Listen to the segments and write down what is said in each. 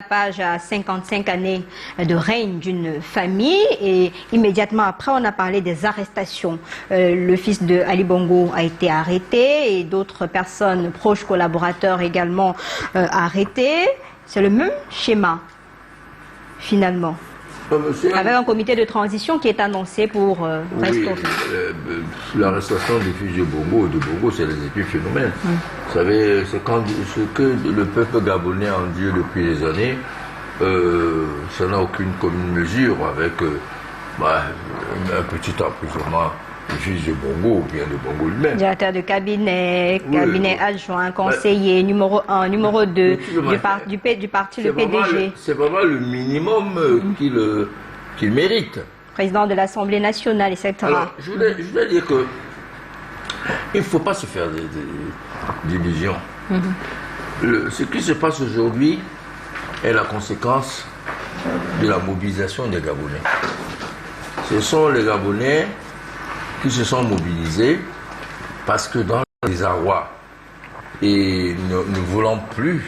page à 55 années de règne d'une famille et immédiatement après, on a parlé des arrestations. Le fils de Ali Bongo a été arrêté et d'autres personnes proches collaborateurs également arrêtés. C'est le même schéma, finalement. Avec un comité de transition qui est annoncé pour restaurer. L'arrestation du fils de Bongo, c'est des épiphénomènes. Vous savez, c'est quand ce que le peuple gabonais en dit depuis des années, ça n'a aucune commune mesure avec un petit emprisonnement du fils de Bongo ou bien de Bongo lui-même. Directeur de cabinet, cabinet adjoint, conseiller, numéro 1, numéro 2 du parti, le PDG. C'est vraiment le minimum qu'il mérite. Président de l'Assemblée nationale, etc. Alors, je voudrais dire que il ne faut pas se faire d'illusions. Ce qui se passe aujourd'hui est la conséquence de la mobilisation des Gabonais. Ce sont les Gabonais qui se sont mobilisés parce que dans le désarroi et ne voulant plus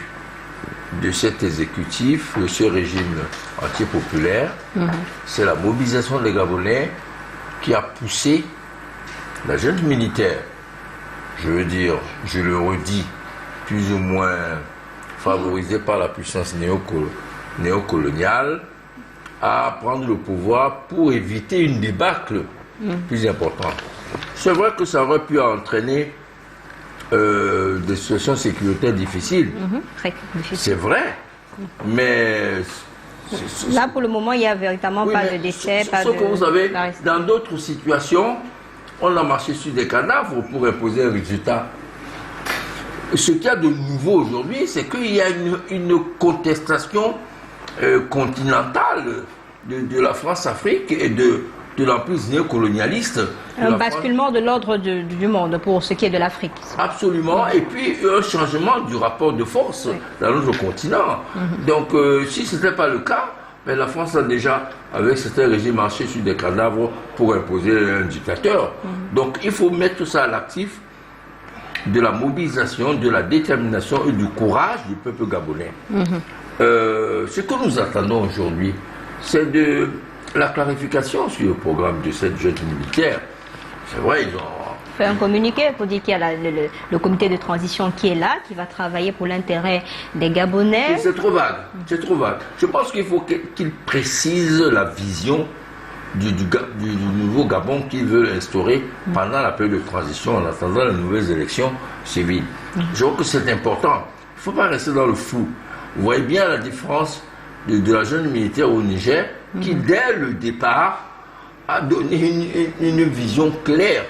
de cet exécutif, de ce régime antipopulaire, c'est la mobilisation des Gabonais qui a poussé la junte militaire, je veux dire, je le redis, plus ou moins favorisée par la puissance néocoloniale, à prendre le pouvoir pour éviter une débâcle plus importante. C'est vrai que ça aurait pu entraîner des situations sécuritaires difficiles. Très difficile. C'est vrai, mais... Là, pour le moment, il n'y a véritablement pas de décès. Sauf que vous savez, dans d'autres situations, on a marché sur des cadavres pour imposer un résultat. Ce qu'il y a de nouveau aujourd'hui, c'est qu'il y a une contestation continentale de la France-Afrique et de l'emprise néocolonialiste. Un basculement de l'ordre du monde pour ce qui est de l'Afrique. Absolument. Et puis un changement du rapport de force dans notre continent. Donc si ce n'était pas le cas, ben, la France a déjà, avec certains régimes, marché sur des cadavres pour imposer un dictateur. Donc il faut mettre ça à l'actif de la mobilisation, de la détermination et du courage du peuple gabonais. Ce que nous attendons aujourd'hui, c'est de la clarification sur le programme de cette junte militaire. C'est vrai, ils ont fait un communiqué pour dire qu'il y a le comité de transition qui est là, qui va travailler pour l'intérêt des Gabonais. C'est trop vague, c'est trop vague. Je pense qu'il faut qu'ils précisent la vision du nouveau Gabon qu'ils veulent instaurer pendant la période de transition en attendant les nouvelles élections civiles. Je crois que c'est important. Il ne faut pas rester dans le flou. Vous voyez bien la différence de la junte militaire au Niger, qui dès le départ a donné une vision claire,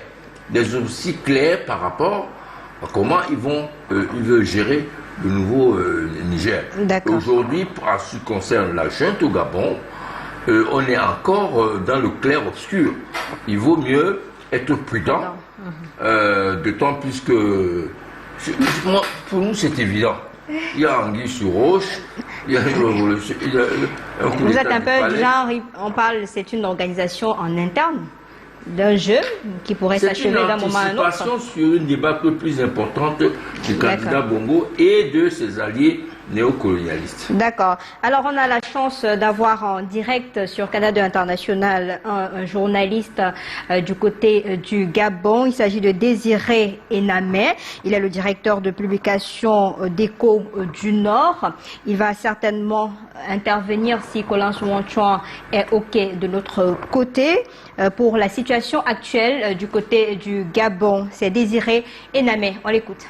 des objectifs clairs par rapport à comment ils veulent gérer le nouveau Niger. Aujourd'hui, en ce qui concerne la junte au Gabon, on est encore dans le clair-obscur. Il vaut mieux être prudent, d'autant plus que pour nous c'est évident. Il y a anguille sur roche, il y a une révolution, il y a un coup Vous êtes d'État un peu du du genre, on parle, c'est une organisation en interne d'un jeu qui pourrait s'achever d'un moment à un autre. C'est une anticipation sur une débâcle plus importante du candidat Bongo et de ses alliés néocolonialistes. D'accord. Alors on a la chance d'avoir en direct sur Canada International un journaliste du côté du Gabon. Il s'agit de Désiré Enamé. Il est le directeur de publication d'Écho du Nord. Il va certainement intervenir si Colin Souanchouan est OK de notre côté pour la situation actuelle du côté du Gabon. C'est Désiré Enamé. On l'écoute.